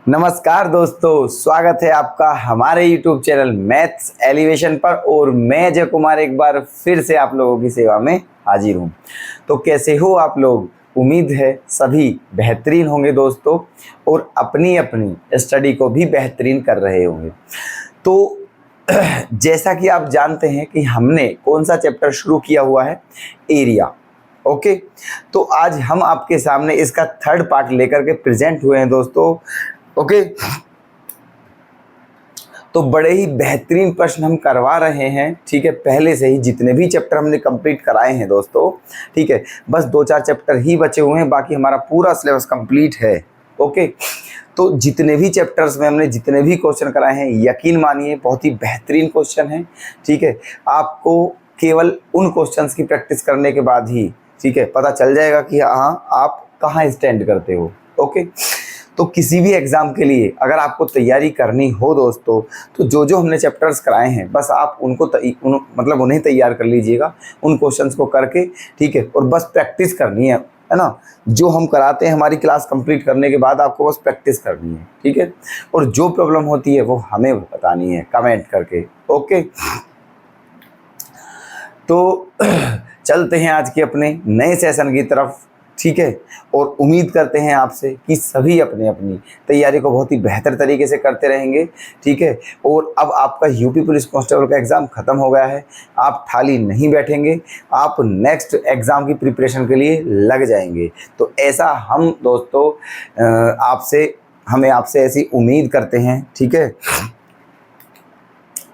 नमस्कार दोस्तों, स्वागत है आपका हमारे YouTube चैनल मैथ्स एलिवेशन पर। और मैं जय कुमार एक बार फिर से आप लोगों की सेवा में हाजिर हूँ। तो कैसे हो आप लोग? उम्मीद है सभी बेहतरीन होंगे दोस्तों, और अपनी अपनी स्टडी को भी बेहतरीन कर रहे होंगे। तो जैसा कि आप जानते हैं कि हमने कौन सा चैप्टर शुरू किया हुआ है, एरिया। ओके, तो आज हम आपके सामने इसका थर्ड पार्ट लेकर के प्रेजेंट हुए हैं दोस्तों। ओके, तो बड़े ही बेहतरीन प्रश्न हम करवा रहे हैं, ठीक है। पहले से ही जितने भी चैप्टर हमने कंप्लीट कराए हैं दोस्तों, ठीक है, बस 2-4 चैप्टर ही बचे हुए हैं, बाकी हमारा पूरा सिलेबस कंप्लीट है। ओके, तो जितने भी चैप्टर्स में हमने जितने भी क्वेश्चन कराए हैं, यकीन मानिए बहुत ही बेहतरीन क्वेश्चन है, ठीक है। आपको केवल उन क्वेश्चंस की प्रैक्टिस करने के बाद ही, ठीक है, पता चल जाएगा कि हाँ आप कहाँ स्टैंड करते हो। ओके, तो किसी भी एग्ज़ाम के लिए अगर आपको तैयारी करनी हो दोस्तों, तो जो जो हमने चैप्टर्स कराए हैं बस आप मतलब उन्हें तैयार कर लीजिएगा, उन क्वेश्चंस को करके, ठीक है। और बस प्रैक्टिस करनी है ना। जो हम कराते हैं हमारी क्लास कंप्लीट करने के बाद आपको बस प्रैक्टिस करनी है, ठीक है। और जो प्रॉब्लम होती है वो हमें बतानी है कमेंट करके। ओके, तो चलते हैं आज के अपने नए सेशन की तरफ, ठीक है। और उम्मीद करते हैं आपसे कि सभी अपने अपनी तैयारी को बहुत ही बेहतर तरीके से करते रहेंगे, ठीक है। और अब आपका यूपी पुलिस कांस्टेबल का एग्ज़ाम ख़त्म हो गया है, आप खाली नहीं बैठेंगे, आप नेक्स्ट एग्ज़ाम की प्रिपरेशन के लिए लग जाएंगे। तो ऐसा हम दोस्तों आपसे ऐसी उम्मीद करते हैं, ठीक है।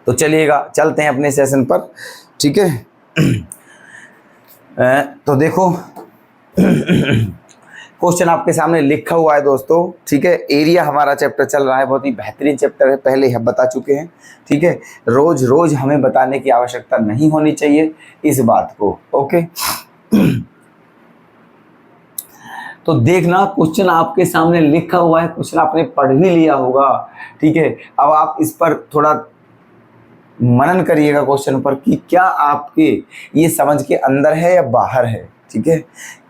तो चलते हैं अपने सेशन पर, ठीक है। तो देखो क्वेश्चन आपके सामने लिखा हुआ है दोस्तों, ठीक है। एरिया हमारा चैप्टर चल रहा है, बहुत ही बेहतरीन चैप्टर है, पहले हम बता चुके हैं, ठीक है। रोज रोज हमें बताने की आवश्यकता नहीं होनी चाहिए इस बात को। ओके, तो देखना क्वेश्चन आपके सामने लिखा हुआ है, क्वेश्चन आपने पढ़ भी लिया होगा, ठीक है। अब आप इस पर थोड़ा मनन करिएगा क्वेश्चन पर कि क्या आपके ये समझ के अंदर है या बाहर है, ठीक है।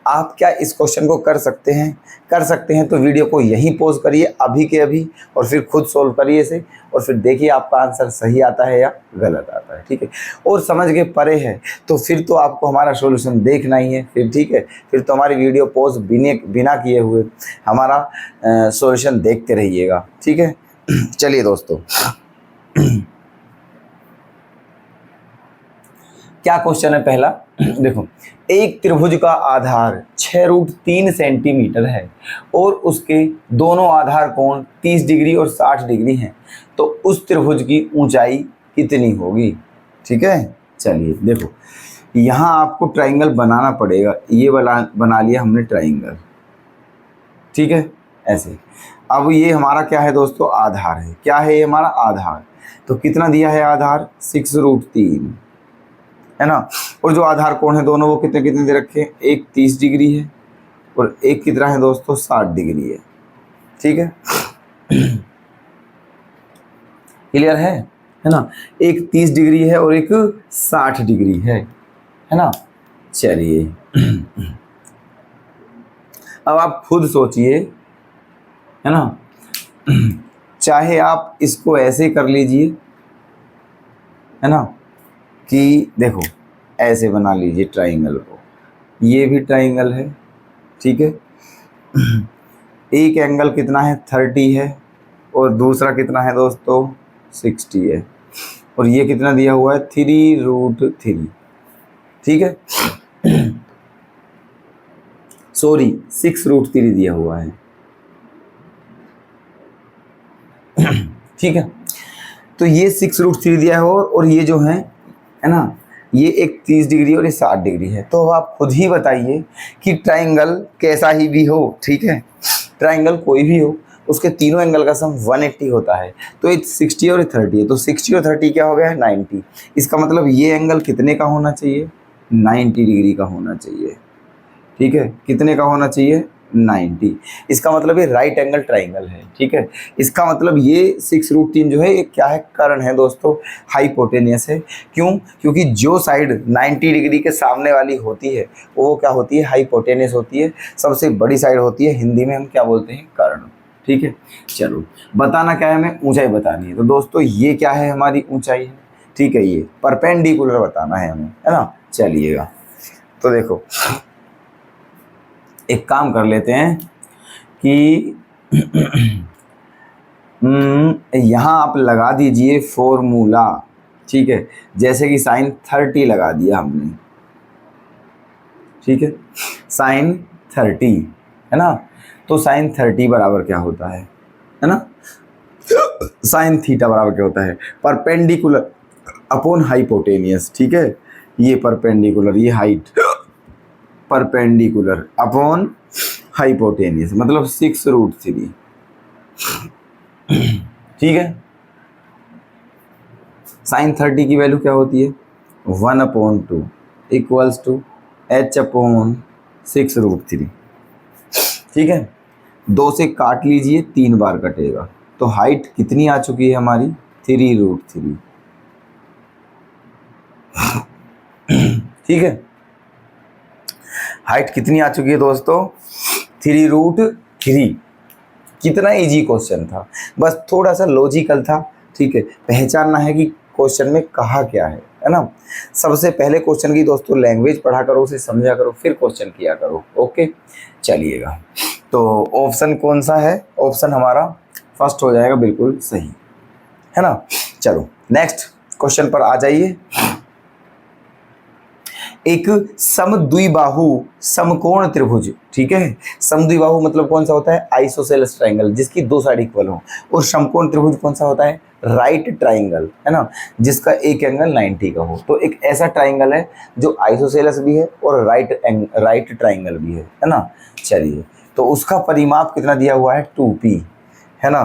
आप क्या इस क्वेश्चन को कर सकते हैं तो वीडियो को यहीं पॉज करिए अभी के अभी, और फिर खुद सोल्व करिए इसे, और फिर देखिए आपका आंसर सही आता है या गलत आता है, ठीक है। और समझ के परे है तो फिर तो आपको हमारा सॉल्यूशन देखना ही है फिर, ठीक है। फिर तो हमारी वीडियो पॉज बिना किए हुए हमारा सॉल्यूशन देखते रहिएगा, ठीक है। चलिए दोस्तों, क्या क्वेश्चन है पहला। देखो, एक त्रिभुज का आधार 6√3 सेंटीमीटर है और उसके दोनों आधार कोण 30 डिग्री और 60 डिग्री हैं, तो उस त्रिभुज की ऊंचाई कितनी होगी, ठीक है। चलिए देखो, यहाँ आपको ट्राइंगल बनाना पड़ेगा। ये बना लिया हमने ट्राइंगल, ठीक है, ऐसे। अब ये हमारा क्या है दोस्तों, आधार है। क्या है ये हमारा आधार, तो कितना दिया है आधार, 6√3 है ना। और जो आधार कोण है दोनों वो कितने कितने दे रखे हैं, एक 30 डिग्री है और एक कितना है दोस्तों, 60 डिग्री है, ठीक है। क्लियर है ना। एक 30 डिग्री है और एक 60 डिग्री है ना। चलिए, अब आप खुद सोचिए, है ना। चाहे आप इसको ऐसे कर लीजिए, है ना, कि देखो ऐसे बना लीजिए ट्राइंगल को, ये भी ट्राइंगल है, ठीक है। एक एंगल कितना है, 30 है, और दूसरा कितना है दोस्तों, 60 है, और ये कितना दिया हुआ है, 3√3, ठीक है। सॉरी, 6√3 दिया हुआ है, ठीक है। तो ये 6√3 दिया है, और ये जो है ना, ये एक 30 डिग्री और ये 60 डिग्री है। तो अब आप खुद ही बताइए कि ट्राइंगल कैसा ही भी हो, ठीक है, ट्राइंगल कोई भी हो, उसके तीनों एंगल का सम 180 होता है। तो ये 60 और 30 है, तो 60 और 30 क्या हो गया है, 90। इसका मतलब ये एंगल कितने का होना चाहिए, 90 डिग्री का होना चाहिए, ठीक है। कितने का होना चाहिए, 90। इसका मतलब ये राइट एंगल ट्राइंगल है, ठीक है। इसका मतलब ये 6√3 जो है ये क्या है, कर्ण है दोस्तों, हाइपोटेनियस है। क्यों, क्योंकि जो साइड 90 डिग्री के सामने वाली होती है वो क्या होती है, हाइपोटेनियस होती है। सबसे बड़ी साइड होती है, हिंदी में हम क्या बोलते हैं, कर्ण, ठीक है, चलो बताना क्या है, हमें ऊंचाई बतानी है। तो दोस्तों ये क्या है, हमारी ऊंचाई है, ठीक है, ये परपेंडिकुलर बताना है हमें, है ना। चलिएगा, तो देखो एक काम कर लेते हैं कि यहाँ आप लगा दीजिए फॉर्मूला, ठीक है, जैसे कि साइन 30 लगा दिया हमने, ठीक है, साइन 30, है ना। तो साइन 30 बराबर क्या होता है ना, साइन थीटा बराबर क्या होता है, परपेंडिकुलर अपॉन हाइपोटेनियस, ठीक है, ये परपेंडिकुलर, ये हाइट, परपेंडिकुलर अपॉन हाइपोटेनियस, मतलब 6√3, ठीक है। साइन 30 की वैल्यू क्या होती है, 1/2 इक्वल्स टू h/6√3, ठीक है। 2 से काट लीजिए, 3 बार कटेगा, तो हाइट कितनी आ चुकी है हमारी, 3√3, ठीक है। हाइट कितनी आ चुकी है दोस्तों, 3√3। कितना इजी क्वेश्चन था, बस थोड़ा सा लॉजिकल था, ठीक है। पहचानना है कि क्वेश्चन में कहा क्या है ना। सबसे पहले क्वेश्चन की दोस्तों लैंग्वेज पढ़ा करो, उसे समझा करो, फिर क्वेश्चन किया करो, ओके। चलिएगा, तो ऑप्शन कौन सा है, ऑप्शन हमारा फर्स्ट हो जाएगा, बिल्कुल सही, है ना। चलो नेक्स्ट क्वेश्चन पर आ जाइए। एक समद्विबाहु समकोण त्रिभुज, ठीक है। समद्विबाहु मतलब कौन सा होता है, आइसोसेलेस ट्रायंगल जिसकी 2 साइड इक्वल हो। और समकोण त्रिभुज कौन सा होता है, राइट ट्रायंगल, है ना, जिसका एक एंगल 90 का हो। तो एक ऐसा ट्रायंगल है जो आइसोसेलेस भी है और राइट ट्रायंगल भी है ना। चलिए, तो उसका परिमाप कितना दिया हुआ है, 2p, है ना।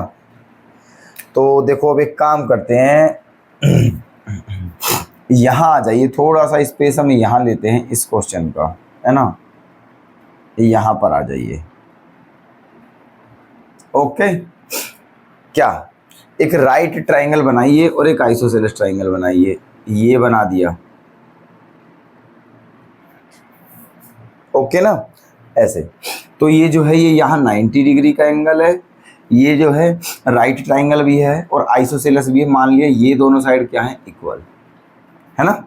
तो देखो अब एक काम करते हैं, यहाँ आ जाइए, थोड़ा सा स्पेस हम यहाँ लेते हैं इस क्वेश्चन का, है ना, यहाँ पर आ जाइए, ओके। क्या, एक राइट ट्रायंगल बनाइए और एक आइसोसेलेस ट्रायंगल बनाइए, ये बना दिया, ओके ना, ऐसे। तो ये जो है, ये यहाँ 90 डिग्री का एंगल है, ये जो है राइट ट्रायंगल भी है और आइसोसेलेस भी है, मान लिया ये दोनों साइड क्या है, इक्वल, है ना।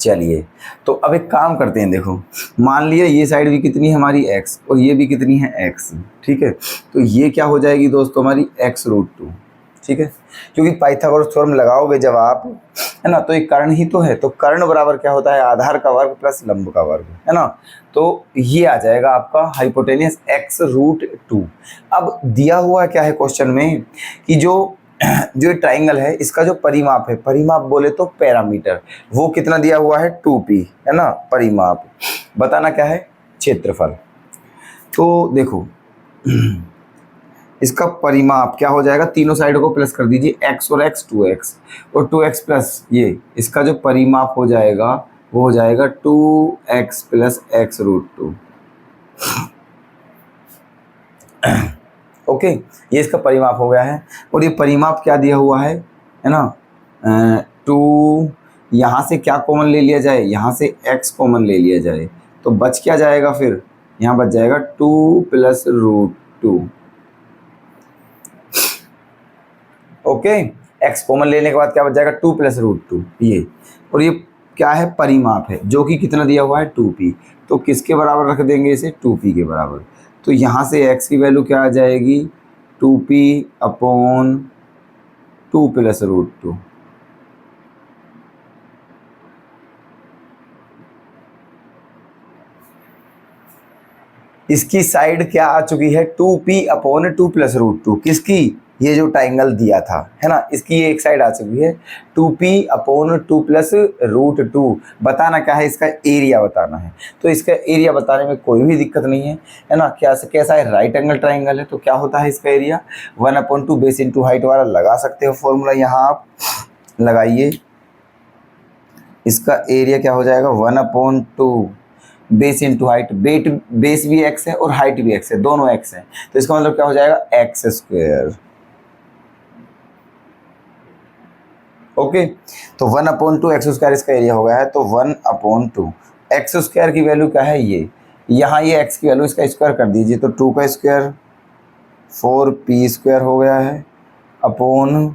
चलिए, तो अब एक काम करते हैं, देखो मान लिया ये साइड भी कितनी है हमारी x और ये भी कितनी है x, ठीक है। तो ये क्या हो जाएगी दोस्तों, हमारी x√2, ठीक है। क्योंकि पाइथागोरस थ्योरम लगाओगे जब आप, है ना, तो एक कर्ण ही तो है, तो कर्ण बराबर क्या होता है, आधार का वर्ग प्लस लंब का वर्ग, है ना। तो ये आ जाएगा आपका हाइपोटेनियस x√2। अब दिया हुआ क्या है क्वेश्चन में कि जो ट्राइंगल है इसका जो परिमाप है, परिमाप बोले तो पैरामीटर, वो कितना दिया हुआ है, 2p, है ना। परिमाप बताना क्या है, क्षेत्रफल। तो देखो इसका परिमाप क्या हो जाएगा, तीनों साइडों को प्लस कर दीजिए, x और x 2x और 2x प्लस ये, इसका जो परिमाप हो जाएगा वो हो जाएगा 2x प्लस x√2, ओके। ये इसका परिमाप हो गया है। और ये परिमाप क्या दिया हुआ है ना, 2, यहाँ से क्या कॉमन ले लिया जाए, यहाँ से x कॉमन ले लिया जाए, तो बच क्या जाएगा, फिर यहाँ बच जाएगा 2 प्लस √2, ओके। x कॉमन लेने के बाद क्या बच जाएगा, 2 प्लस √2, ये। और ये क्या है, परिमाप है, जो कि कितना दिया हुआ है, 2p। तो किसके बराबर रख देंगे इसे, 2p के बराबर। तो यहाँ से x की वैल्यू क्या आ जाएगी, 2p/2 प्लस √2, इसकी साइड क्या आ चुकी है, 2p/2 प्लस √2, किसकी, ये जो ट्राइंगल दिया था, है ना, इसकी ये एक साइड आ चुकी है 2p/2 प्लस √2। बताना क्या है, इसका एरिया बताना है। तो इसका एरिया बताने में कोई भी दिक्कत नहीं है ना। कैसा है, राइट एंगल ट्राइंगल है, तो क्या होता है इसका एरिया, 1/2 बेस इंटू हाइट वाला लगा सकते हो फॉर्मूला, यहाँ आप लगाइए। इसका एरिया क्या हो जाएगा, 1/2 बेस इंटू हाइट, बेस भी x है और हाइट भी x है, दोनों x है, तो इसका मतलब क्या हो जाएगा, x², ओके। तो 1/2 x² इसका एरिया हो गया है। तो 1/2 x² की वैल्यू क्या है, ये यहाँ ये x की वैल्यू, इसका स्क्वायर कर दीजिए, तो 2 का स्क्वायर 4p² हो गया है अपॉन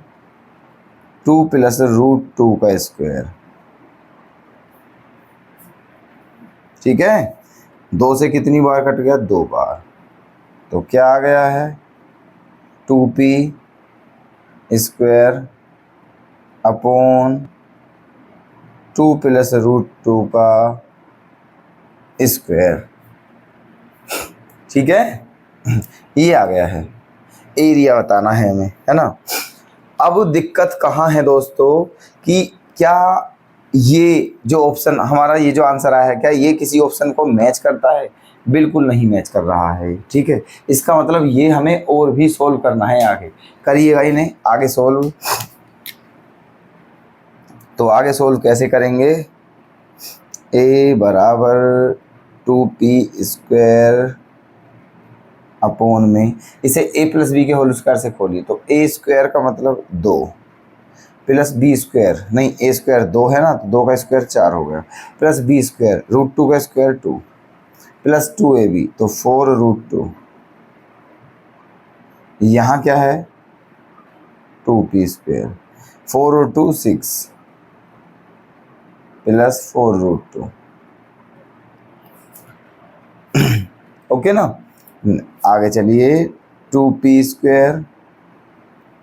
2 + √2 का स्क्वायर। ठीक है, 2 से कितनी बार कट गया? 2 बार। तो क्या आ गया है? 2p² अपॉन 2 + √2 का स्क्वायर। ठीक है, ये आ गया है। एरिया बताना है हमें, है ना। अब दिक्कत कहाँ है दोस्तों कि क्या ये जो ऑप्शन हमारा, ये जो आंसर आया है, क्या ये किसी ऑप्शन को मैच करता है? बिल्कुल नहीं मैच कर रहा है। ठीक है, इसका मतलब ये हमें और भी सोल्व करना है। आगे करिएगा इन्हें, आगे सोल्व। तो आगे सोल्व कैसे करेंगे? a बराबर 2p² अपॉन में इसे a + b के होल स्क्वायर से खोलिए तो a² का मतलब 2 प्लस b² नहीं, a² 2 है ना, तो 2 का स्क्वायर 4 हो गया, प्लस b² √2 का स्क्वायर 2 प्लस 2ab तो 4√2। यहाँ क्या है? 2p²। 4 और 2 6 प्लस 4√2। ओके ना। आगे चलिए, 2p²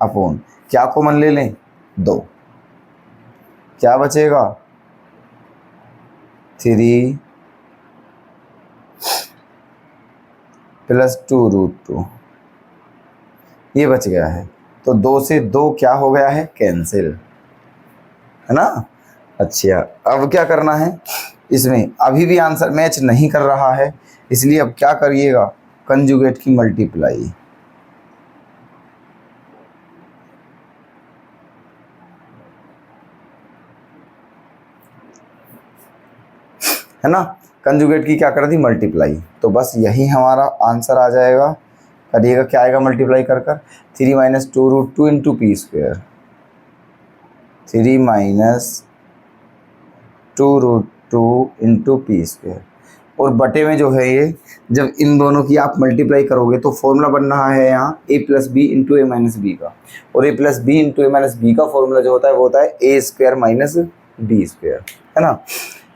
अपॉन क्या कॉमन ले लें? 2। क्या बचेगा? 3 प्लस 2√2, ये बच गया है। तो 2 से 2 क्या हो गया है? कैंसिल, है ना। अच्छा, अब क्या करना है इसमें? अभी भी आंसर मैच नहीं कर रहा है, इसलिए अब क्या करिएगा? कंजुगेट की मल्टीप्लाई। है ना, कंजुगेट की क्या कर दी? मल्टीप्लाई। तो बस यही हमारा आंसर आ जाएगा। करिएगा, क्या आएगा मल्टीप्लाई कर कर? 3 - 2√2 इंटू p²। 3 - 2√2 into p²। और बटे में जो है ये, जब इन दोनों की आप मल्टीप्लाई करोगे तो फॉर्मूला बन रहा है यहाँ a + b into a - b का। और a + b into a - b का फॉर्मूला जो होता है वो होता है a² - b², है ना।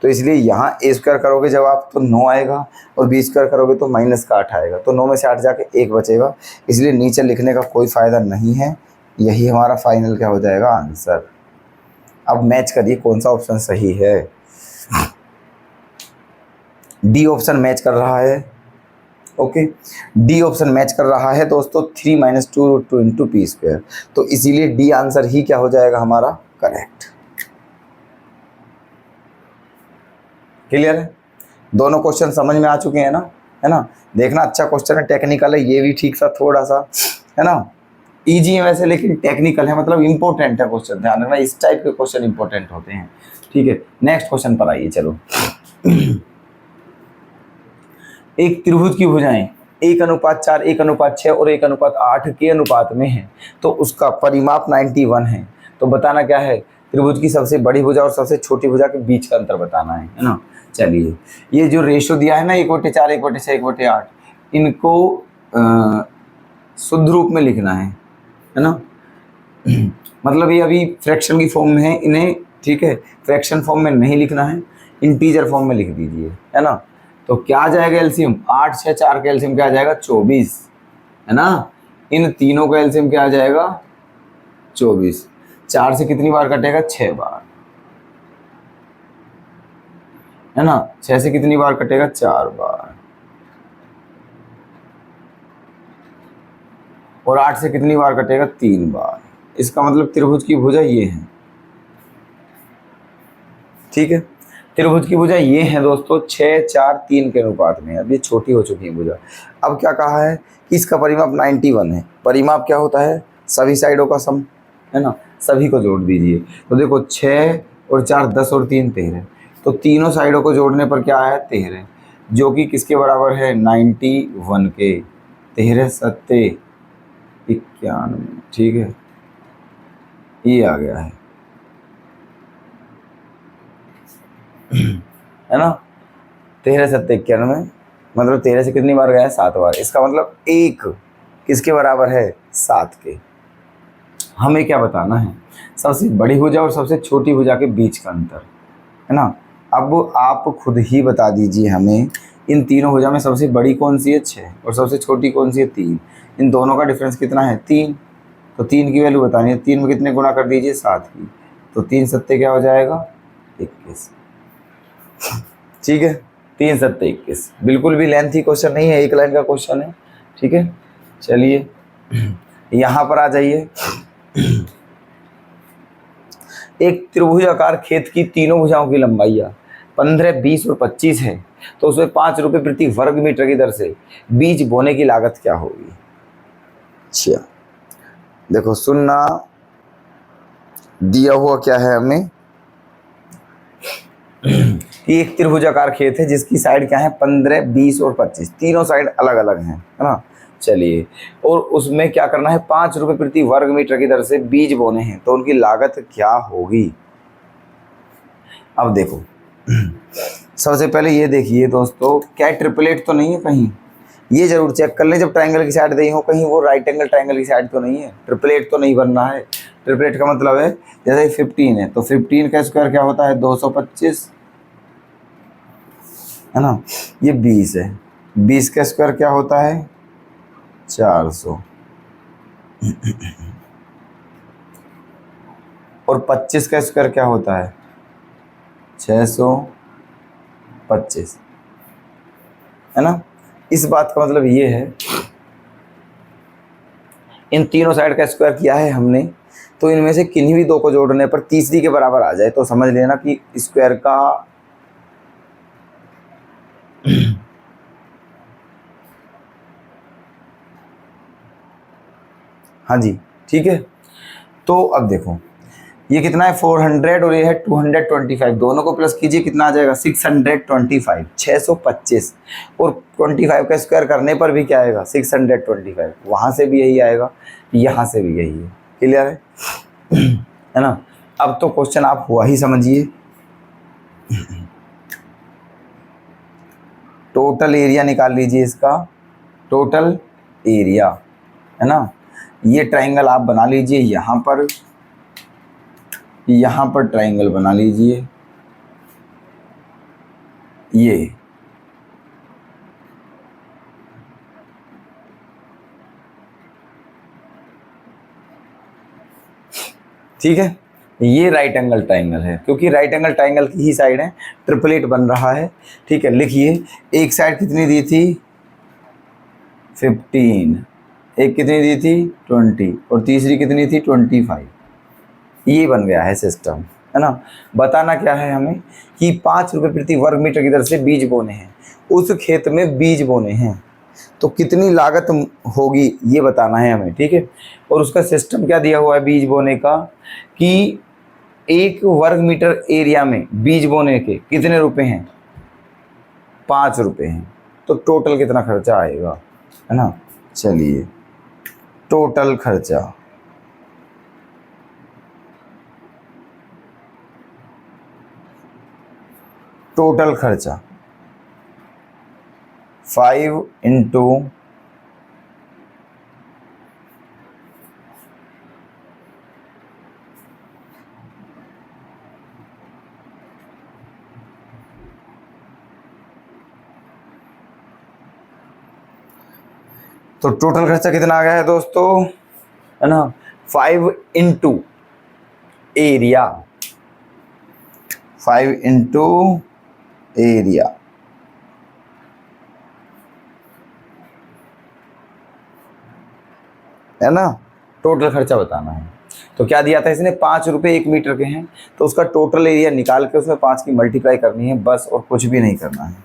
तो इसलिए यहाँ a² करोगे जब आप तो 9 आएगा, और b² करोगे तो -8 आएगा। तो 9 में से 8 जाके 1 बचेगा, इसलिए नीचे लिखने का कोई फ़ायदा नहीं है। यही हमारा फाइनल क्या हो जाएगा? आंसर। अब मैच करिए कौन सा ऑप्शन सही है। डी ऑप्शन मैच कर रहा है। ओके, डी ऑप्शन मैच कर रहा है दोस्तों, 3 - 2√2 इंटू p²। तो इसीलिए डी आंसर ही क्या हो जाएगा हमारा? करेक्ट। क्लियर है? दोनों क्वेश्चन समझ में आ चुके हैं ना, है ना। देखना, अच्छा क्वेश्चन है, टेक्निकल है, ये भी ठीक सा थोड़ा सा, है ना। इजी है वैसे, लेकिन टेक्निकल है, मतलब इंपॉर्टेंट है क्वेश्चन। ध्यान रखना, इस टाइप के क्वेश्चन इंपॉर्टेंट होते हैं। ठीक है, नेक्स्ट क्वेश्चन पर आइए। चलो, एक त्रिभुज की भुजाएं 1:4, 1:6 और 1:8 के अनुपात में है, तो उसका परिमाप 91 है। तो बताना क्या है? त्रिभुज की सबसे बड़ी भुजा और सबसे छोटी भुजा के बीच का अंतर बताना है ना। चलिए, ये जो रेशो दिया है ना, 1/4, 1/6, 1/8, इनको शुद्ध रूप में लिखना है ना। मतलब ये अभी फ्रैक्शन की फॉर्म में है इन्हें, ठीक है, फ्रैक्शन फॉर्म में नहीं लिखना है, इंटीजर फॉर्म में लिख दीजिए, है ना। तो क्या आ जाएगा एलसीएम? 8, 6, 4 का एलसीएम क्या आ जाएगा? 24, है ना। इन तीनों का एलसीएम क्या आ जाएगा? 24। 4 से कितनी बार कटेगा? 6 बार, है ना। 6 से कितनी बार कटेगा? 4 बार। और 8 से कितनी बार कटेगा? 3 बार। इसका मतलब त्रिभुज की भुजा ये है। ठीक है, त्रिभुज की भुजा ये है दोस्तों, 6, 4, 3 के अनुपात में। अब ये छोटी हो चुकी है भुजा। अब क्या कहा है कि इसका परिमाप 91 है। परिमाप क्या होता है? सभी साइडों का सम, है ना। सभी को जोड़ दीजिए। तो देखो, 6 और 4 10 और 3 13, तो तीनों साइडों को जोड़ने पर क्या आया? 13, जो कि किसके बराबर है? 91 के। 13 सत्ते 91, ठीक है, ये आ गया है ना। 13 सत्ते 91, मतलब 13 से कितनी बार गया है? 7 बार। इसका मतलब 1 किसके बराबर है, 7 के। हमें क्या बताना है, सबसे बड़ी भुजा और सबसे छोटी भुजा के बीच का अंतर, है ना। अब आप खुद ही बता दीजिए हमें, इन तीनों भुजा में सबसे बड़ी कौन सी है, 6, और सबसे छोटी कौन सी है, 3। इन दोनों का डिफरेंस कितना है, 3। तो 3 की वैल्यू बतानी है, 3 में कितने गुना कर दीजिए, 7 की। तो 3 सत्ते क्या हो जाएगा, 21। ठीक है, 3 सत्ते 21। बिल्कुल भी लेंथी क्वेश्चन नहीं है, एक लाइन का क्वेश्चन है। ठीक है, चलिए यहाँ पर आ जाइए। एक त्रिभुजाकार खेत की तीनों भुजाओं की लंबाई 15, 20 और 25 है, तो उसमें 5 रुपये प्रति वर्ग मीटर की दर से बीज बोने की लागत क्या होगी। अच्छा देखो, सुनना, दिया हुआ क्या है हमें कि एक त्रिभुजाकार खेत है जिसकी साइड क्या है, 15, 20 और 25, तीनों साइड अलग अलग हैं, है ना। चलिए, और उसमें क्या करना है, 5 रुपये प्रति वर्ग मीटर की दर से बीज बोने हैं, तो उनकी लागत क्या होगी। अब देखो, सबसे पहले ये देखिए दोस्तों, क्या ट्रिपलेट तो नहीं है कहीं, ये जरूर चेक कर लें जब ट्रायंगल की साइड दी हो, कहीं वो राइट एंगल ट्रायंगल की साइड तो नहीं है, ट्रिपलेट तो नहीं बनना है। ट्रिपलेट का मतलब है, जैसे 15 है तो 15 का स्क्वायर क्या होता है, 225, है ना। ये 20 है, 20 का स्क्वायर क्या होता है, 400, और 25 का स्क्वायर क्या होता है, 625, है ना। इस बात का मतलब ये है, इन तीनों साइड का स्क्वायर किया है हमने, तो इनमें से किन्हीं भी दो को जोड़ने पर तीसरी के बराबर आ जाए तो समझ लेना कि स्क्वायर का हाँ जी, ठीक है। तो अब देखो, ये कितना है, 400 और ये है 225, दोनों को प्लस कीजिए, कितना आ जाएगा, 625, 625, और 25 का स्क्वायर करने पर भी क्या आएगा, 625, वहाँ से भी यही आएगा, यहाँ से भी यही है। क्लियर है, है ना। अब तो क्वेश्चन आप हुआ ही समझिए। टोटल एरिया निकाल लीजिए इसका, टोटल एरिया, है ना। ये ट्राइंगल आप बना लीजिए, यहाँ पर ट्राइंगल बना लीजिए, ये ठीक है। ये राइट एंगल ट्राइंगल है, क्योंकि राइट एंगल ट्राइंगल की ही साइड है, ट्रिपलेट बन रहा है। ठीक है, लिखिए, एक साइड कितनी दी थी, 15, एक कितनी दी थी, 20, और तीसरी कितनी थी, 25। ये बन गया है सिस्टम, है ना। बताना क्या है हमें कि 5 रुपये प्रति वर्ग मीटर की दर से बीज बोने हैं, उस खेत में बीज बोने हैं, तो कितनी लागत होगी ये बताना है हमें। ठीक है, और उसका सिस्टम क्या दिया हुआ है बीज बोने का, कि 1 वर्ग मीटर एरिया में बीज बोने के कितने रुपए हैं, 5 रुपये हैं, तो टोटल कितना खर्चा आएगा, है ना। चलिए, टोटल खर्चा, टोटल खर्चा 5 इंटू तो टोटल खर्चा कितना आ गया है दोस्तों, है ना, 5 इंटू एरिया, 5 इंटू एरिया, है ना। टोटल खर्चा बताना है, तो क्या दिया था इसने, 5 रुपये 1 मीटर के हैं, तो उसका टोटल एरिया निकाल के उसमें 5 की मल्टीप्लाई करनी है बस, और कुछ भी नहीं करना है।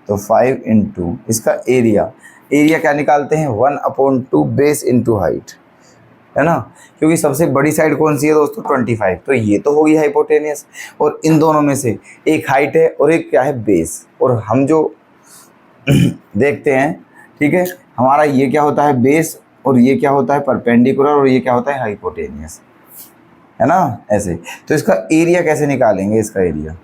तो 5 इंटू इसका एरिया, एरिया क्या निकालते हैं, 1/2 बेस इंटू हाइट, है ना, क्योंकि सबसे बड़ी साइड कौन सी है दोस्तों, 25, तो ये तो होगी हाइपोटेनियस, और इन दोनों में से एक हाइट है और एक क्या है, बेस, और हम जो देखते हैं, ठीक है, हमारा ये क्या होता है, बेस, और ये क्या होता है, परपेंडिकुलर, और ये क्या होता है, हाइपोटेनियस, है ना, ऐसे। तो इसका एरिया कैसे निकालेंगे, इसका एरिया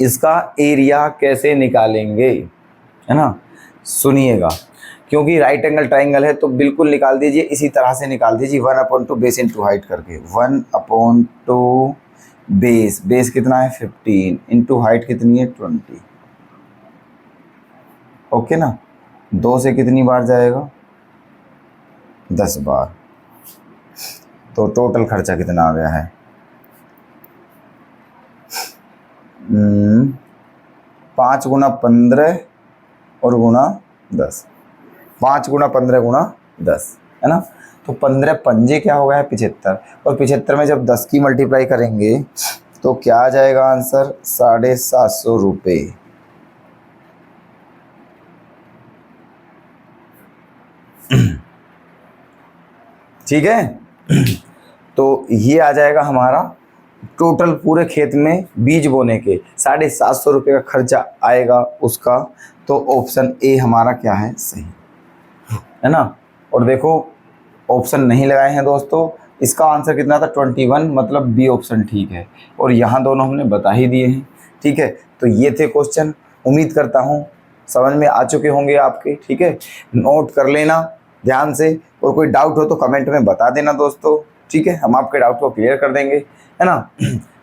इसका एरिया कैसे निकालेंगे, है ना, सुनिएगा, क्योंकि राइट एंगल ट्राइंगल है तो बिल्कुल निकाल दीजिए, इसी तरह से निकाल दीजिए 1/2 बेस इंटू हाइट करके। 1/2 बेस, बेस कितना है 15 इंटू हाइट कितनी है 20। ओके ना, 2 से कितनी बार जाएगा 10 बार। तो टोटल खर्चा कितना आ गया है 5 गुना 15 और गुना 10, 5 गुना 15 गुना 10, है ना। तो 15 पंजे क्या हो गया है 75, और 75 में जब 10 की मल्टीप्लाई करेंगे तो क्या आ जाएगा आंसर 750 रुपये। ठीक है, तो ये आ जाएगा हमारा टोटल पूरे खेत में बीज बोने के 750 रुपये का खर्चा आएगा उसका। तो ऑप्शन ए हमारा क्या है सही, है ना। और देखो ऑप्शन नहीं लगाए हैं दोस्तों, इसका आंसर कितना था 21, मतलब बी ऑप्शन ठीक है, और यहाँ दोनों हमने बता ही दिए हैं। ठीक है, तो ये थे क्वेश्चन, उम्मीद करता हूँ समझ में आ चुके होंगे आपके। ठीक है, नोट कर लेना ध्यान से, और कोई डाउट हो तो कमेंट में बता देना दोस्तों। ठीक है, हम आपके डाउट को क्लियर कर देंगे, है ना।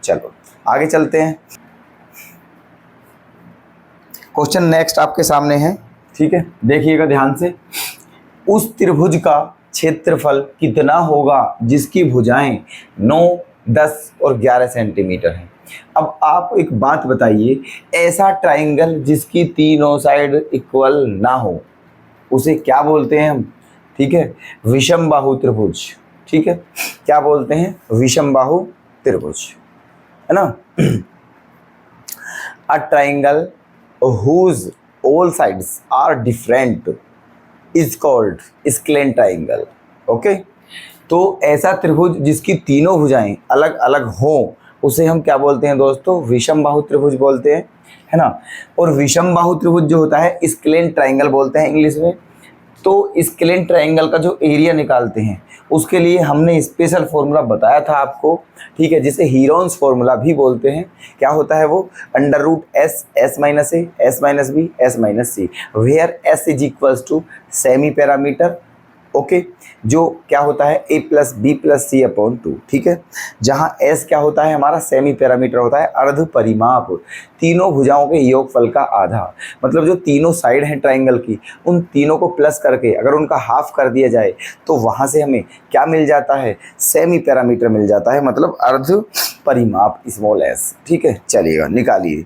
चलो आगे चलते हैं, क्वेश्चन नेक्स्ट आपके सामने है। ठीक है, देखिएगा ध्यान से। उस त्रिभुज का क्षेत्रफल कितना होगा जिसकी भुजाएं 9, 10 और 11 सेंटीमीटर हैं। अब आप एक बात बताइए, ऐसा ट्राइंगल जिसकी तीनों साइड इक्वल ना हो उसे क्या बोलते हैं हम। ठीक है, विषम बाहु त्रिभुज। ठीक है, क्या बोलते हैं विषम बाहु त्रिभुज, है ना। A triangle whose all sides are different is called scalene triangle. Okay, तो ऐसा त्रिभुज जिसकी तीनों भुजाएं अलग अलग हों उसे हम क्या बोलते हैं दोस्तों, विषम बाहु त्रिभुज बोलते हैं, है ना। और विषम बाहु त्रिभुज जो होता है स्क्लेन ट्राइंगल बोलते हैं इंग्लिश में। तो स्क्लेन ट्राइंगल का जो एरिया निकालते हैं उसके लिए हमने स्पेशल फॉर्मूला बताया था आपको। ठीक है, जिसे हीरोन्स फॉर्मूला भी बोलते हैं। क्या होता है वो, √S S minus A S minus B S minus C, where S is equals to semi parameter. Okay, जो क्या होता है a plus B plus C upon 2। ठीक है, जहाँ s क्या होता है हमारा सेमी पैरामीटर होता है, अर्ध परिमाप, तीनों भुजाओं के योगफल का आधा। मतलब जो तीनों साइड हैं ट्राइंगल की उन तीनों को प्लस करके अगर उनका हाफ कर दिया जाए तो वहाँ से हमें क्या मिल जाता है, सेमी पैरामीटर मिल जाता है, मतलब अर्ध परिमाप स्मॉल s। ठीक है, चलिएगा निकालिए।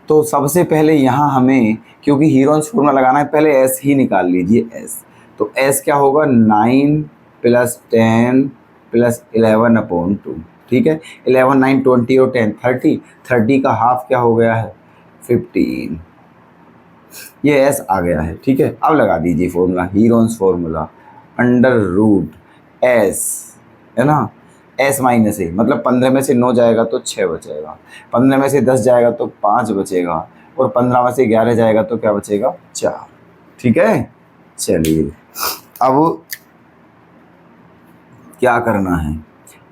तो सबसे पहले यहाँ हमें, क्योंकि हीरोन्स फॉर्मूला लगाना है, पहले s ही निकाल लीजिए s। तो s क्या होगा 9 + 10 + 11 अपॉन 2। ठीक है, 11 9 20 और 10 30, 30 का हाफ क्या हो गया है 15, ये s आ गया है। ठीक है, अब लगा दीजिए फॉर्मूला, हीरोन्स फॉर्मूला √S, है ना। s माइनस ए, मतलब 15 में से 9 जाएगा तो 6 बचेगा, 15 में से 10 जाएगा तो 5 बचेगा, और 15 में से 11 जाएगा तो क्या बचेगा 4। ठीक है, चलिए अब क्या करना है,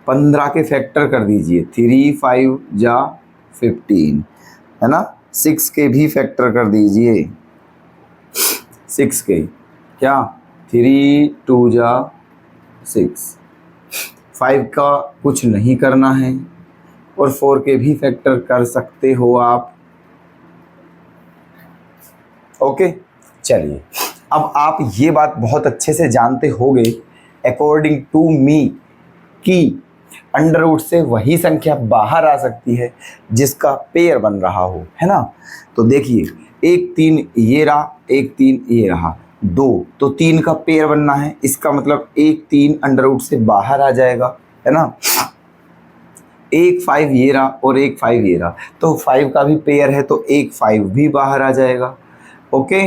15 के फैक्टर कर दीजिए, 3 5 जा 15, है ना। 6 के भी फैक्टर कर दीजिए, 6 के क्या 3 2 जा 6, 5 का कुछ नहीं करना है, और 4 के भी फैक्टर कर सकते हो आप। ओके, चलिए अब आप ये बात बहुत अच्छे से जानते होंगे अकॉर्डिंग टू मी कि अंडर रूट से वही संख्या बाहर आ सकती है जिसका पेयर बन रहा हो, है ना। तो देखिए 1 3 ये रहा, 1 3 ये रहा, 2, तो 3 का पेयर बनना है, इसका मतलब 1 3 अंडर रूट से बाहर आ जाएगा, है ना। 1 5 ये रहा और 1 5 ये रहा, तो 5 का भी पेयर है तो 1 5 भी बाहर आ जाएगा। ओके,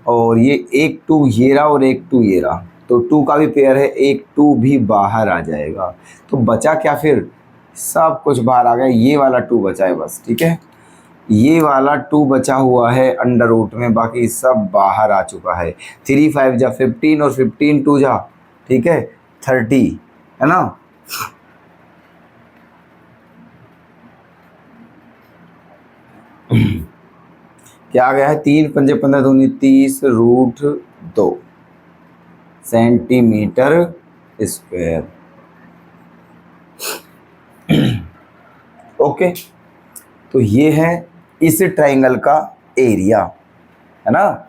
और ये 1 2 ये रहा और 1 2 ये रहा, तो 2 का भी पेयर है, 1 2 भी बाहर आ जाएगा। तो बचा क्या फिर, सब कुछ बाहर आ गया, ये वाला 2 बचा है बस। ठीक है, ये वाला 2 बचा हुआ है अंडर रूट में, बाकी सब बाहर आ चुका है। 3 5 जा 15 और 15 2 जा, ठीक है 30, है ना। क्या आ गया है, 3 पंजे 15 दूनी 30 √2 सेंटीमीटर स्क्वायर। ओके, तो ये है इस ट्राइंगल का एरिया, है ना।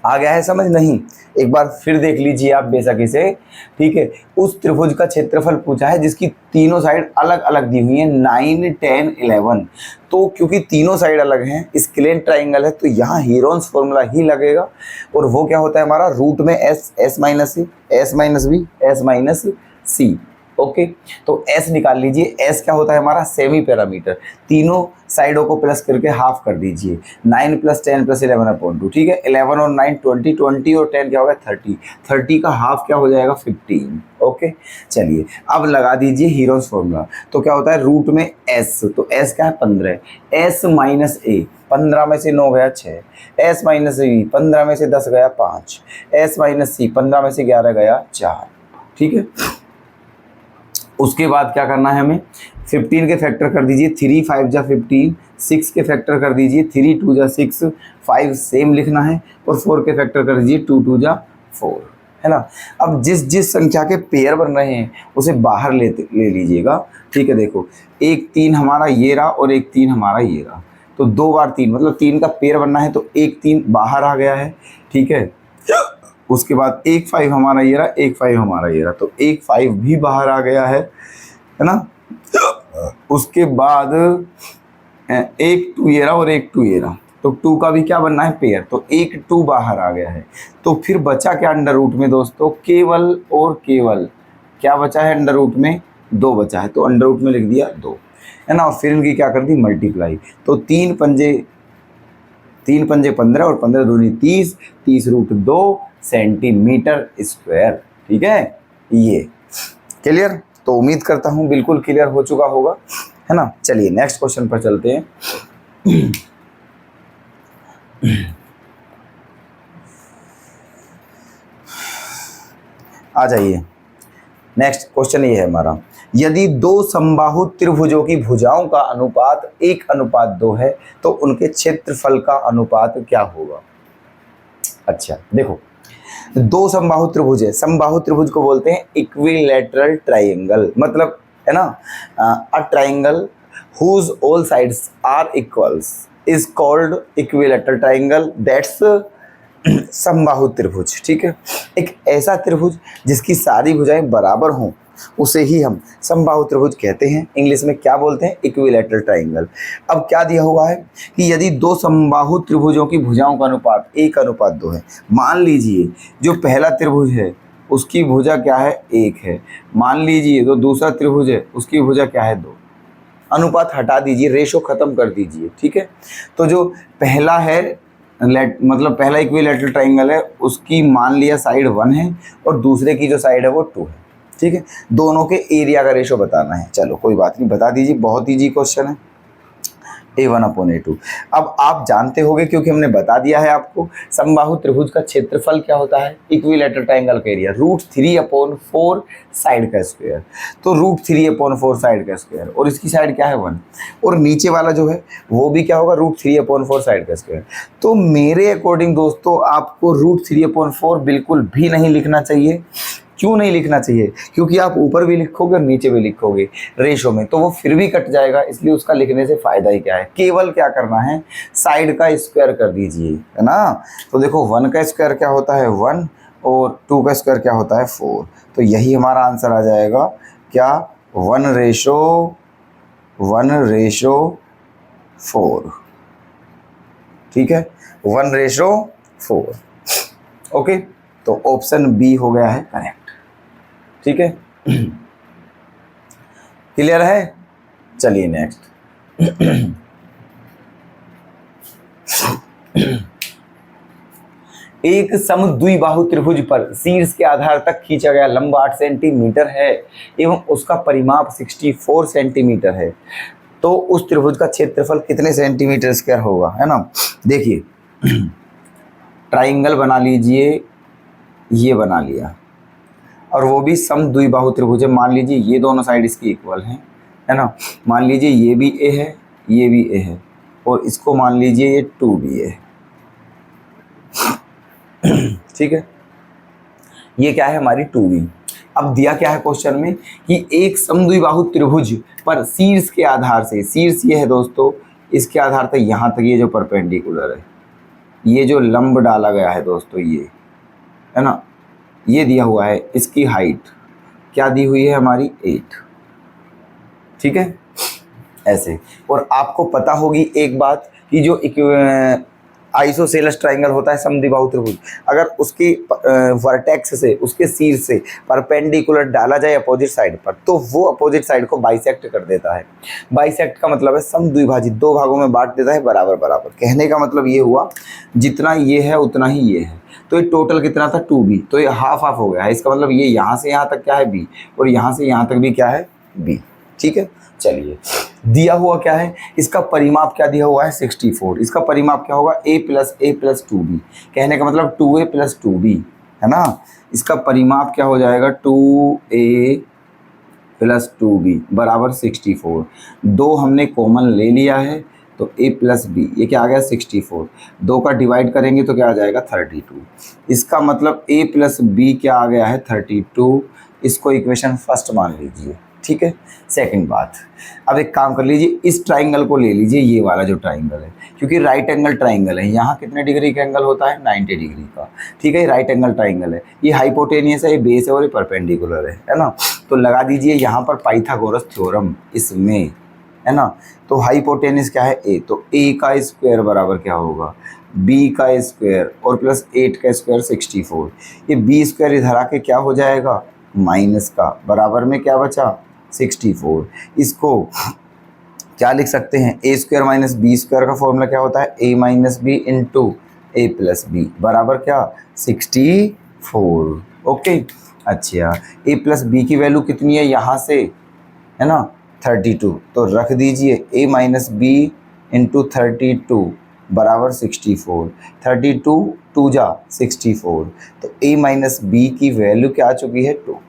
आ गया है समझ? नहीं, एक बार फिर देख लीजिए आप बेशक इसे, ठीक है। उस त्रिभुज का क्षेत्रफल पूछा है जिसकी तीनों साइड अलग अलग दी हुई है, 9, 10, 11। तो क्योंकि तीनों साइड अलग हैं, स्क्लेन ट्राइंगल है, तो यहाँ हीरोन्स फॉर्मूला ही लगेगा। और वो क्या होता है हमारा, रूट में S, S minus C, S minus B, S minus C. Okay, तो एस निकाल लीजिए। एस क्या होता है हमारा, सेमी पैरामीटर। तीनों साइडों को प्लस करके हाफ कर दीजिए, 9 + 10 + 11/2, ठीक है। 11 और 9 20, 20 और 10 क्या होगा 30, 30 का हाफ क्या हो जाएगा 15। ओके, चलिए अब लगा दीजिए हीरोन्स फॉर्मूला। तो क्या होता है, रूट में एस, तो एस क्या है 15, एस माइनस ए, 15 में से 9 गया 6, एस माइनस बी, 15 में से 10 गया 5, एस माइनस सी, 15 में से 11 गया 4, ठीक है। उसके बाद क्या करना है हमें, 15 के फैक्टर कर दीजिए, 3 5 जा 15, 6 के फैक्टर कर दीजिए, 3 2 जा 6, 5 सेम लिखना है, और 4 के फैक्टर कर दीजिए, 2 2 जा 4, है ना। अब जिस जिस संख्या के पेयर बन रहे हैं उसे बाहर ले लीजिएगा, ठीक है। देखो, एक 3 हमारा ये रहा और एक 3 हमारा ये रहा, तो 2 बार 3 मतलब 3 का पेयर बनना है, तो एक 3 बाहर आ गया है, ठीक है। उसके बाद एक 5 हमारा ये रहा, एक 5 हमारा ये रहा, तो एक 5 भी बाहर आ गया है ना। उसके बाद एक 2 ये रहा और एक 2 ये रहा, तो 2 का भी क्या बनना है पेयर, तो एक 2 बाहर आ गया है। तो फिर बचा क्या अंडर रूट में दोस्तों, केवल और केवल क्या बचा है अंडर रूट में, 2 बचा है, तो अंडर रूट में लिख दिया 2, है ना। और फिर इनकी क्या कर दी मल्टीप्लाई, तो 3 पंजे 15 और 15 दूनी 30, 30 √2 सेंटीमीटर स्क्वायर, ठीक है। ये क्लियर, तो उम्मीद करता हूँ बिल्कुल क्लियर हो चुका होगा, है ना। चलिए नेक्स्ट क्वेश्चन पर चलते हैं। आ जाइए, नेक्स्ट क्वेश्चन ये है हमारा, यदि 2 समबाहु त्रिभुजों की भुजाओं का अनुपात 1:2 है तो उनके क्षेत्रफल का अनुपात क्या होगा। अच्छा देखो, 2 समबाहु त्रिभुज है, समबाहु त्रिभुज को बोलते हैं इक्विलैटरल ट्राइंगल, मतलब है ना, a triangle whose all sides are equals is called equilateral triangle, that's समबाहु त्रिभुज, ठीक है। एक ऐसा त्रिभुज जिसकी सारी भुजाएं बराबर हों उसे ही हम समबाहु त्रिभुज कहते हैं, इंग्लिश में क्या बोलते हैं, इक्विलैटरल ट्राइंगल। अब क्या दिया हुआ है कि यदि 2 समबाहु त्रिभुजों की भुजाओं का अनुपात 1:2 है, मान लीजिए जो पहला त्रिभुज है उसकी भुजा क्या है 1 है, मान लीजिए जो दूसरा त्रिभुज है उसकी भुजा क्या है 2, अनुपात हटा दीजिए, रेशो खत्म कर दीजिए, ठीक है। तो जो पहला है मतलब पहला इक्विलैटरल ट्राइंगल है उसकी मान लिया साइड 1 है और दूसरे की जो साइड है वो 2 है, ठीक है। दोनों के एरिया का रेशो बताना है, चलो कोई बात नहीं, बता दीजिए, बहुत ईजी क्वेश्चन है, A1/A2। अब आप जानते होंगे क्योंकि हमने बता दिया है आपको, समबाहु त्रिभुज का क्षेत्रफल क्या होता है, इक्विलैटरल ट्राइंगल का एरिया √3/4 साइड का स्क्वायर, तो √3/4 साइड का स्क्वायर, और इसकी साइड क्या है 1, और नीचे वाला जो है वो भी क्या होगा √3/4 साइड का स्क्वायर। तो मेरे अकॉर्डिंग दोस्तों आपको √3/4 बिल्कुल भी नहीं लिखना चाहिए। क्यों नहीं लिखना चाहिए, क्योंकि आप ऊपर भी लिखोगे और नीचे भी लिखोगे रेशो में तो वो फिर भी कट जाएगा, इसलिए उसका लिखने से फायदा ही क्या है, केवल क्या करना है साइड का स्क्वायर कर दीजिए, है ना। तो देखो 1 का स्क्वायर क्या होता है 1 और 2 का स्क्वायर क्या होता है 4, तो यही हमारा आंसर आ जाएगा क्या 1:4, ठीक है, 1:4। ओके, तो ऑप्शन बी हो गया है करेक्ट, ठीक है। क्लियर है, चलिए नेक्स्ट। एक समद्विबाहु त्रिभुज पर शीर्ष के आधार तक खींचा गया लंबा 8 सेंटीमीटर है एवं उसका परिमाप 64 सेंटीमीटर है, तो उस त्रिभुज का क्षेत्रफल कितने सेंटीमीटर स्क्वायर होगा, है ना। देखिए ट्राइंगल बना लीजिए, ये बना लिया, और वो भी समद्विबाहु त्रिभुज है, मान लीजिए ये दोनों साइड इसकी इक्वल हैं, है ना। मान लीजिए ये भी ए है ये भी ए है, और इसको मान लीजिए ये 2b है। ठीक है, ये क्या है हमारी 2b। अब दिया क्या है क्वेश्चन में कि एक समद्विबाहु त्रिभुज पर शीर्ष के आधार से, शीर्ष ये है दोस्तों, इसके आधार तक यहाँ तक ये जो परपेंडिकुलर है, ये जो लंब डाला गया है दोस्तों, ये है ना, ये दिया हुआ है, इसकी हाइट क्या दी हुई है हमारी 8। ठीक है, ऐसे। और आपको पता होगी एक बात कि जो आइसोसेलेस ट्राइंगल होता है समद्विबाहु त्रिभुज, अगर उसके वर्टेक्स से, उसके शीर्ष से परपेंडिकुलर डाला जाए अपोजिट साइड पर, तो वो अपोजिट साइड को बाइसेक्ट कर देता है। बाइसेक्ट का मतलब है समद्विभाजित, दो भागों में बांट देता है बराबर बराबर। कहने का मतलब ये हुआ जितना ये है उतना ही ये है, तो ये टोटल कितना था 2b, तो ये हाफ हाफ हो गया है। इसका मतलब ये यहाँ से यहाँ तक क्या है b, और यहाँ से यहाँ तक भी क्या है b। ठीक है, चलिए दिया हुआ क्या है, इसका परिमाप क्या दिया हुआ है 64। इसका परिमाप क्या होगा a प्लस 2b। कहने का मतलब 2a प्लस 2b है ना। इसका परिमाप क्या हो जाएगा 2a प्लस 2b बराबर 64। दो हमने कॉमन ले लिया है तो a प्लस b, ये क्या आ गया 64। दो का डिवाइड करेंगे तो क्या आ जाएगा 32। इसका मतलब a प्लस b क्या आ गया है 32। इसको इक्वेशन फर्स्ट मान लीजिए। ठीक है, सेकंड बात, अब एक काम कर लीजिए, इस ट्राइंगल को ले लीजिए, ये वाला जो ट्राइंगल है, क्योंकि राइट एंगल ट्राइंगल है, यहाँ कितने डिग्री का एंगल होता है 90 डिग्री का। ठीक है, राइट एंगल ट्राइंगल है, ये हाइपोटेनियस है, ये बेस है और ये परपेंडिकुलर है ना। तो लगा दीजिए यहाँ पर पाइथागोरस थ्योरम इसमें, है ना। तो हाइपोटेनियस क्या है a, तो a का स्क्वायर बराबर क्या होगा b का स्क्वायर और प्लस 8 का स्क्वायर 64। ये b स्क्वायर इधर आके क्या हो जाएगा माइनस का, बराबर में क्या बचा 64। इसको क्या लिख सकते हैं, a square minus B square का फॉर्मूला क्या होता है a minus B into A plus B बराबर क्या 64। ओके, अच्छा a प्लस बी की वैल्यू कितनी है यहाँ से, है ना 32, तो रख दीजिए a माइनस बी इंटू 32 बराबर 64। 32 2 जा 64, तो a माइनस बी की वैल्यू क्या आ चुकी है 2।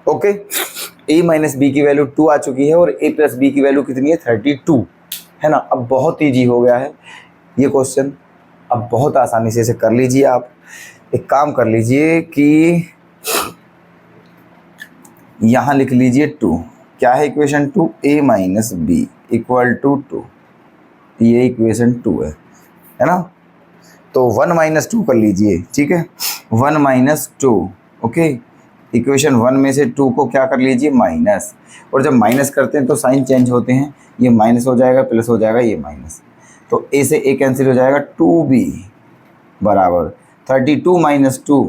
ओके, a माइनस बी की वैल्यू 2 आ चुकी है और a प्लस बी की वैल्यू कितनी है 32, है ना। अब बहुत ईजी हो गया है ये क्वेश्चन, अब बहुत आसानी से इसे कर लीजिए आप। एक काम कर लीजिए कि यहाँ लिख लीजिए 2, क्या है equation 2, a minus B equal to 2, ये इक्वेशन 2 है ना। तो 1 माइनस 2 कर लीजिए। ठीक है, 1 माइनस 2, ओके, इक्वेशन 1 में से 2 को क्या कर लीजिए माइनस, और जब माइनस करते हैं तो साइन चेंज होते हैं, ये माइनस हो जाएगा प्लस हो जाएगा, ये माइनस, तो a से a कैंसिल हो जाएगा 2b बराबर 32 माइनस 2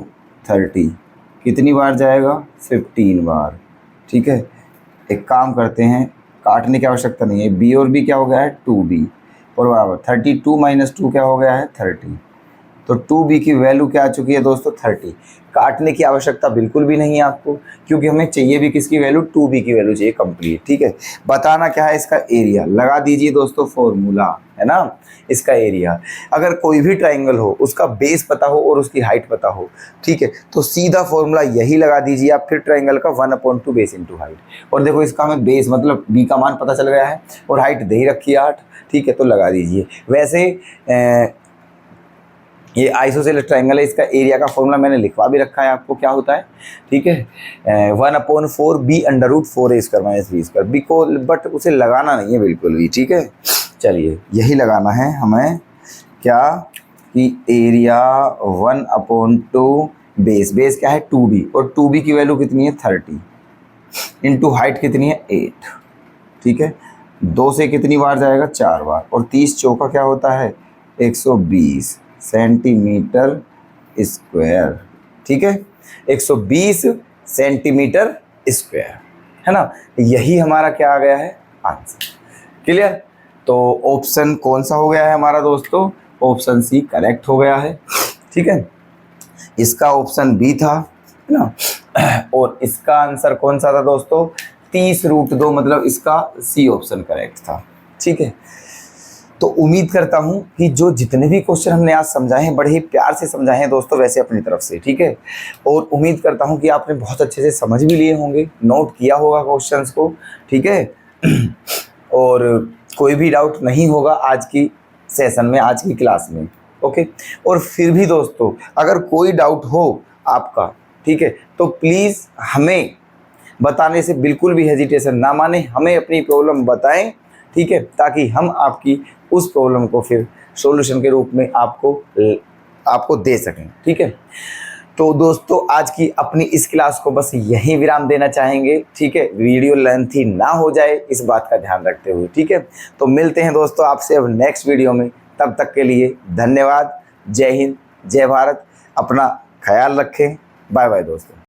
30, कितनी बार जाएगा 15 बार। ठीक है, एक काम करते हैं, काटने की आवश्यकता नहीं है, b और b क्या हो गया है 2b और बराबर 32 माइनस 2 क्या हो गया है 30, तो 2b की वैल्यू क्या आ चुकी है दोस्तों 30। काटने की आवश्यकता बिल्कुल भी नहीं है आपको, क्योंकि हमें चाहिए भी किसकी वैल्यू 2b की वैल्यू चाहिए कंप्लीट। ठीक है, बताना क्या है इसका एरिया, लगा दीजिए दोस्तों फॉर्मूला, है ना। इसका एरिया, अगर कोई भी ट्राइंगल हो उसका बेस पता हो और उसकी हाइट पता हो, ठीक है, तो सीधा फॉर्मूला यही लगा दीजिए आप, फिर ट्राइंगल का 1/2 बेस इंटू हाइट। और देखो इसका हमें बेस मतलब b का मान पता चल गया है और हाइट दे ही रखी है 8। ठीक है, तो लगा दीजिए। वैसे ये आइसोसेलेस ट्राइंगल है, इसका एरिया का फॉर्मूला मैंने लिखवा भी रखा है आपको, क्या होता है। ठीक है, 1/4 b√4a² minus b square, b को बट उसे लगाना नहीं है बिल्कुल भी। ठीक है, चलिए यही लगाना है हमें, क्या कि एरिया 1/2 बेस क्या है 2b, और 2b की वैल्यू कितनी है 30 इंटू हाइट कितनी है 8। ठीक है, 2 से कितनी बार जाएगा 4 बार, और 30 चौका क्या होता है 120 सेंटीमीटर स्क्वायर। ठीक है, 120 सेंटीमीटर स्क्वायर, है ना। यही हमारा क्या आ गया है आंसर। क्लियर, तो ऑप्शन कौन सा हो गया है हमारा दोस्तों, ऑप्शन सी करेक्ट हो गया है। ठीक है, इसका ऑप्शन बी था, है ना, और इसका आंसर कौन सा था दोस्तों 30√2, मतलब इसका सी ऑप्शन करेक्ट था। ठीक है, तो उम्मीद करता हूं कि जो जितने भी क्वेश्चन हमने आज समझाए हैं बड़े ही प्यार से समझाए हैं दोस्तों, वैसे अपनी तरफ से। ठीक है, और उम्मीद करता हूं कि आपने बहुत अच्छे से समझ भी लिए होंगे, नोट किया होगा क्वेश्चंस को। ठीक है, और कोई भी डाउट नहीं होगा आज की सेशन में, आज की क्लास में। ओके, और फिर भी दोस्तों अगर कोई डाउट हो आपका, ठीक है, तो प्लीज़ हमें बताने से बिल्कुल भी हेजिटेशन ना माने, हमें अपनी प्रॉब्लम बताएं, ठीक है, ताकि हम आपकी उस प्रॉब्लम को फिर सॉल्यूशन के रूप में आपको दे सकें, ठीक है। तो दोस्तों आज की अपनी इस क्लास को बस यहीं विराम देना चाहेंगे, ठीक है, वीडियो लेंथी ना हो जाए इस बात का ध्यान रखते हुए, ठीक है। तो मिलते हैं दोस्तों आपसे अब नेक्स्ट वीडियो में, तब तक के लिए धन्यवाद। जय हिंद, जय भारत, अपना ख्याल रखें, बाय बाय दोस्तों।